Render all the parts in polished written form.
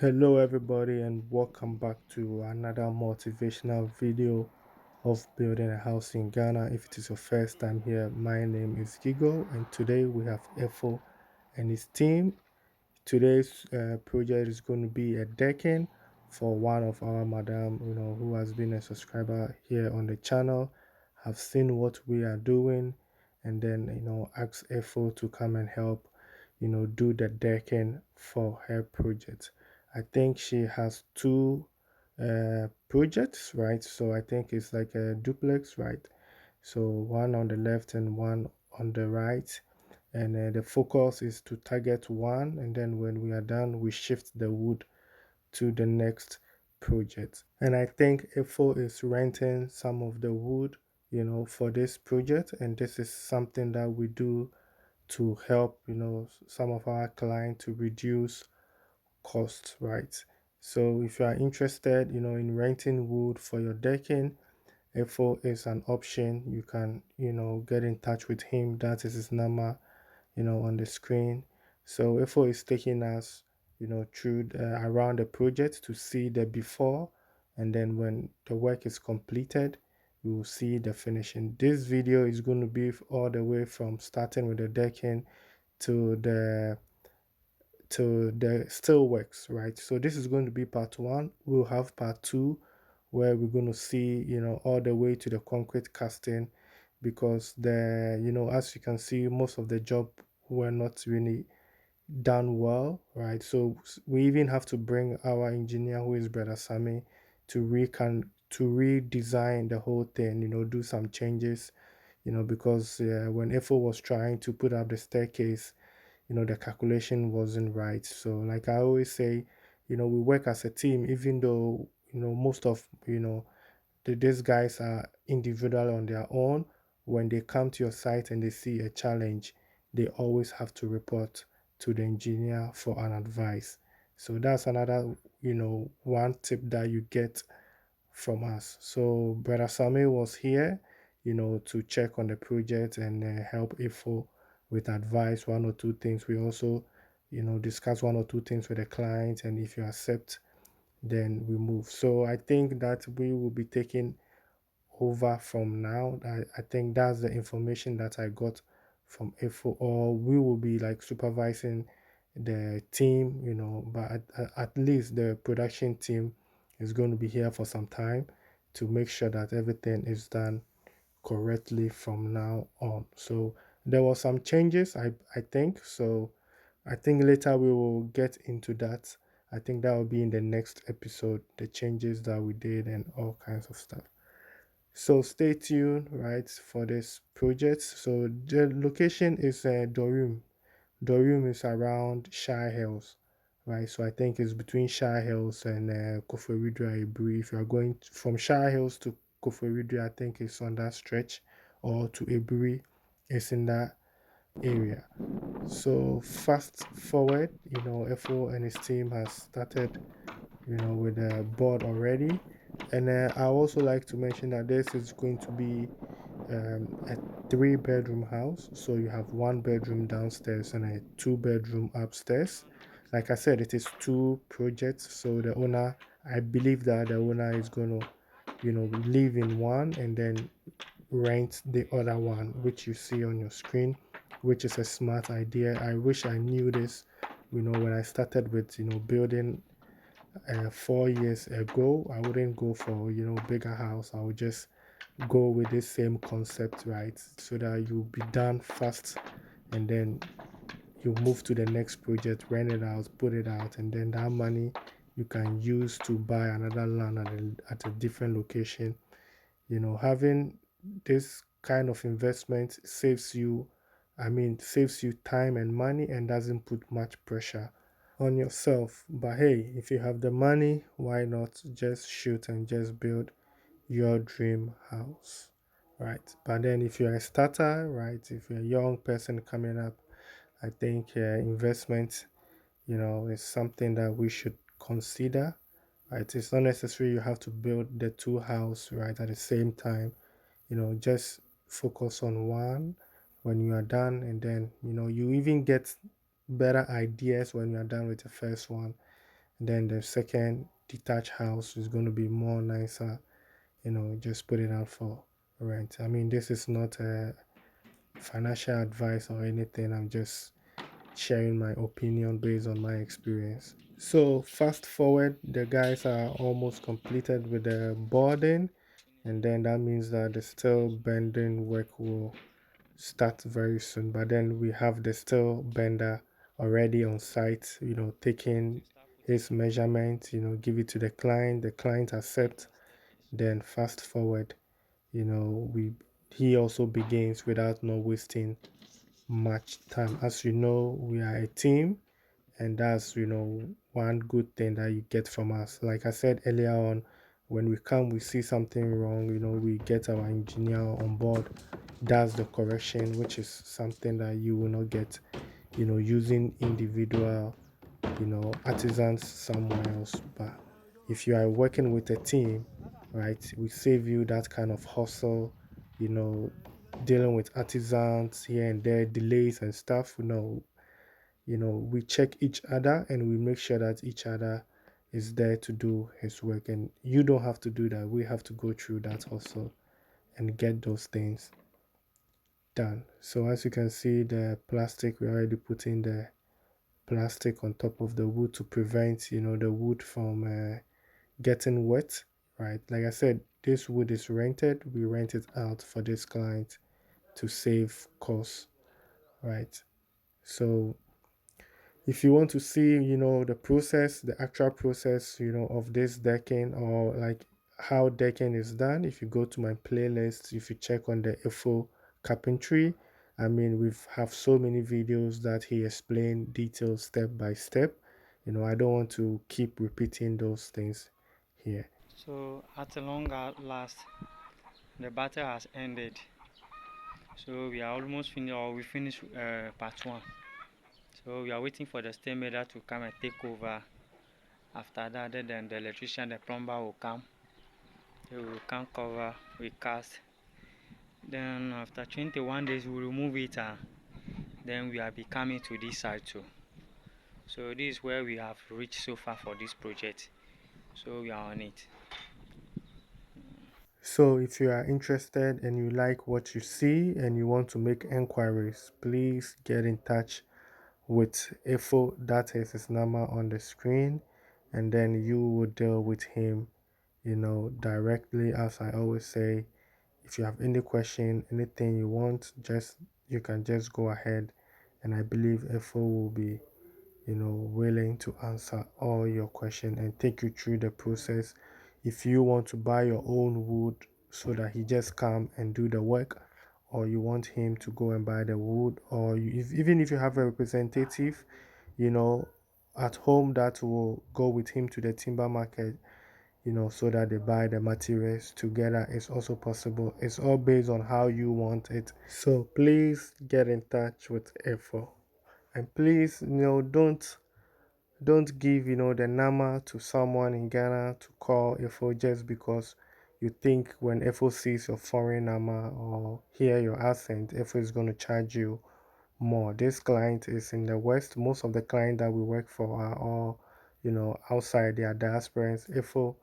Hello, everybody, and welcome back to another motivational video of building a house in Ghana. If it is your first time here, my name is Gigo, and today we have Efo and his team. Today's project is going to be a decking for one of our madam, who has been a subscriber here on the channel, have seen what we are doing, and then ask Efo to come and help, do the decking for her project. I think she has two projects, right? So I think it's like a duplex, right? So one on the left and one on the right, and the focus is to target one, and then when we are done we shift the wood to the next project. And I think FO is renting some of the wood, for this project, and this is something that we do to help, some of our clients to reduce costs, right? So if you are interested, in renting wood for your decking, FO is an option. You can, get in touch with him. That is his number, on the screen. So FO is taking us, through around the project to see the before, and then when the work is completed, we will see the finishing. This video is going to be all the way from starting with the decking to the still works, right? So this is going to be part one. We'll have part two where we're going to see, all the way to the concrete casting, because as you can see, most of the job were not really done well, right? So we even have to bring our engineer, who is Brother Sammy, to redesign the whole thing, do some changes, because when FO was trying to put up the staircase, the calculation wasn't right. So like I always say, we work as a team, even though most of these guys are individual on their own. When they come to your site and they see a challenge, they always have to report to the engineer for an advice. So that's another, one tip that you get from us. So Brother Sami was here, to check on the project and help IFO with advice, one or two things. We also, discuss one or two things with the client, and if you accept, then we move. So I think that we will be taking over from now. I think that's the information that I got from IFO, or we will be like supervising the team, but at least the production team is going to be here for some time to make sure that everything is done correctly from now on. So there were some changes, I think. So I think later we will get into that. I think that will be in the next episode, the changes that we did and all kinds of stuff. So stay tuned, right, for this project. So the location is Dorum. Dorum is around Shire Hills, right? So I think it's between Shire Hills and Koforidua Ebri. If you are going from Shire Hills to Koforidua, I think it's on that stretch, or to Ebri, it's in that area. So fast forward, FO and his team has started, with the board already. And I also like to mention that this is going to be a three-bedroom house. So you have one bedroom downstairs and a two-bedroom upstairs. Like I said, it is two projects. So the owner, I believe that the owner is going to, live in one and then rent the other one, which you see on your screen, which is a smart idea. I wish I knew this, when I started with, building 4 years ago. I wouldn't go for bigger house. I would just go with this same concept, right? So that you'll be done fast, and then you move to the next project, rent it out, put it out, and then that money you can use to buy another land at a different location. Having this kind of investment saves you, saves you time and money, and doesn't put much pressure on yourself. But hey, if you have the money, why not just shoot and just build your dream house, right? But then if you're a starter, right, if you're a young person coming up, I think investment, is something that we should consider, right? It's not necessary you have to build the two house right at the same time. Just focus on one when you are done, and then you even get better ideas when you are done with the first one, Then the second detached house is going to be more nicer, just put it out for rent. I mean, this is not a financial advice or anything. I'm just sharing my opinion based on my experience. So fast forward, the guys are almost completed with the boarding, and then that means that the steel bending work will start very soon. But then we have the steel bender already on site, taking his measurements, give it to the client. The client accept. Then fast forward, we he also begins without not wasting much time. As you know, we are a team, and that's one good thing that you get from us. Like I said earlier on, when we come, we see something wrong, we get our engineer on board, does the correction, which is something that you will not get using individual artisans somewhere else. But if you are working with a team, right, we save you that kind of hustle, you know dealing with artisans here and there, delays and stuff. We check each other and we make sure that each other is there to do his work, and you don't have to do that. We have to go through that also and get those things done. So as you can see, the plastic, we already put in the plastic on top of the wood to prevent the wood from getting wet, right? Like I said, this wood is rented. We rent it out for this client to save costs, right? So if you want to see the process, the actual process of this decking, or like how decking is done, if you go to my playlist, if you check on the info carpentry, I mean, we've have so many videos that he explained details step by step. I don't want to keep repeating those things here. So at a long last, the battle has ended. So we are almost finished, or we finished part one. So we are waiting for the stairmaker to come and take over. After that, then the electrician, the plumber will come. They will come cover, we cast. Then after 21 days, we remove it, and then we are be coming to this side too. So this is where we have reached so far for this project. So we are on it. So if you are interested and you like what you see and you want to make enquiries, please get in touch with Efo. That is his number on the screen, and then you will deal with him directly. As I always say, if you have any question, anything you want, just you can just go ahead, and I believe Efo will be willing to answer all your questions and take you through the process. If you want to buy your own wood so that he just come and do the work, or you want him to go and buy the wood, or even if you have a representative, you know, at home that will go with him to the timber market, so that they buy the materials together, it's also possible. It's all based on how you want it. So please get in touch with Efo. And please, don't give, the number to someone in Ghana to call Efo just because you think when Efo sees your foreign number or hear your accent, Efo is going to charge you more. This client is in the West. Most of the clients that we work for are all, outside. They are diasporans. Efo,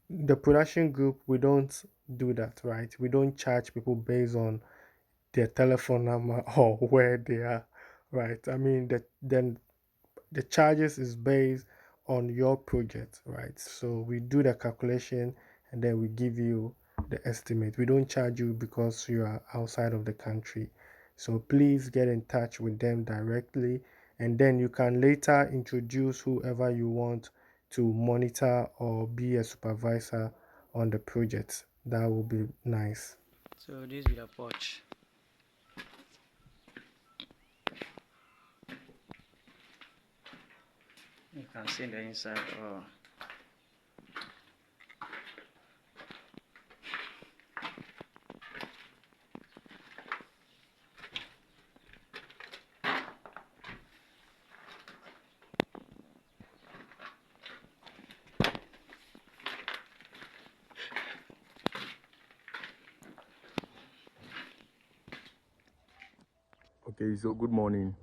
the production group, we don't do that, right? We don't charge people based on their telephone number or where they are, right? I mean, then the charges is based on your project, right? So we do the calculation and then we give you the estimate. We don't charge you because you are outside of the country. So please get in touch with them directly, and then you can later introduce whoever you want to monitor or be a supervisor on the project. That will be nice. So this is the porch. You can see the inside. Okay, so good morning.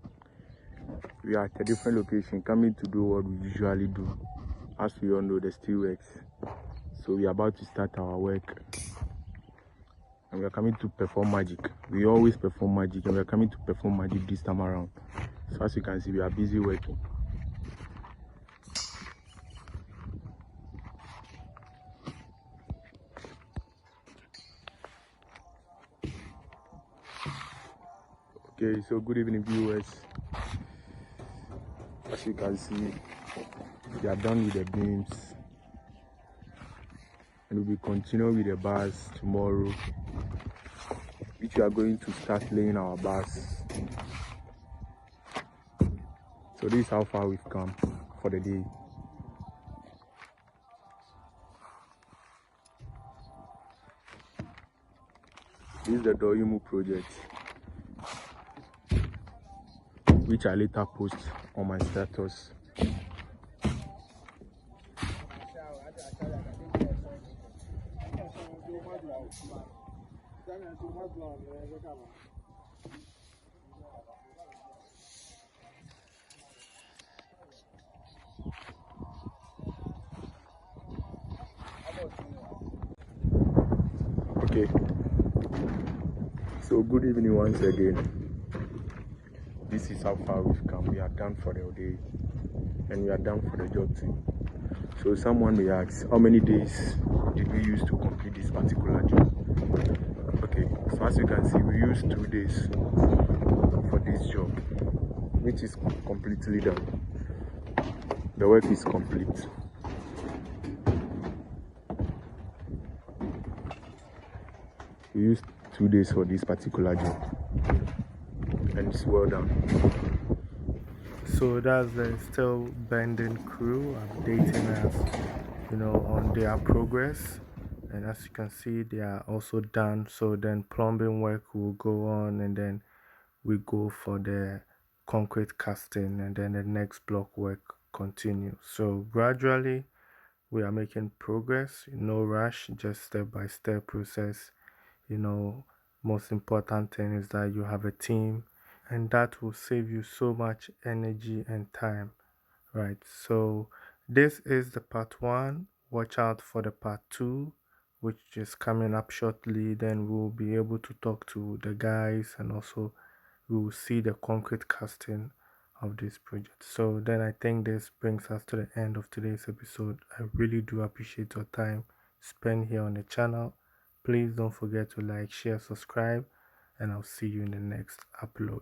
We are at a different location, coming to do what we usually do. As we all know, the steelworks. So we are about to start our work, and we are coming to perform magic. We always perform magic, and we are coming to perform magic this time around. So as you can see, we are busy working. Okay, so good evening, viewers. As you can see, we are done with the beams, and we will continue with the bars tomorrow, which we are going to start laying our bars. So this is how far we've come for the day. This is the Doyumu project, which I later post on my status. Okay, so good evening once again. This is how far we've come. We are done for the day, and we are done for the job too. So someone may ask, how many days did we use to complete this particular job? Okay, so as you can see, we used 2 days for this job, which is completely done. The work is complete. We used 2 days for this particular job, and it's well done. So that's the still bending crew updating us, on their progress. And as you can see, they are also done. So then plumbing work will go on, and then we go for the concrete casting, and then the next block work continues. So gradually we are making progress, no rush, just step by step process. Most important thing is that you have a team, and that will save you so much energy and time, right? So this is the part 1. Watch out for the part 2, which is coming up shortly. Then we'll be able to talk to the guys, and also we will see the concrete casting of this project. So then I think this brings us to the end of today's episode. I really do appreciate your time spent here on the channel. Please don't forget to like, share, subscribe, and I'll see you in the next upload.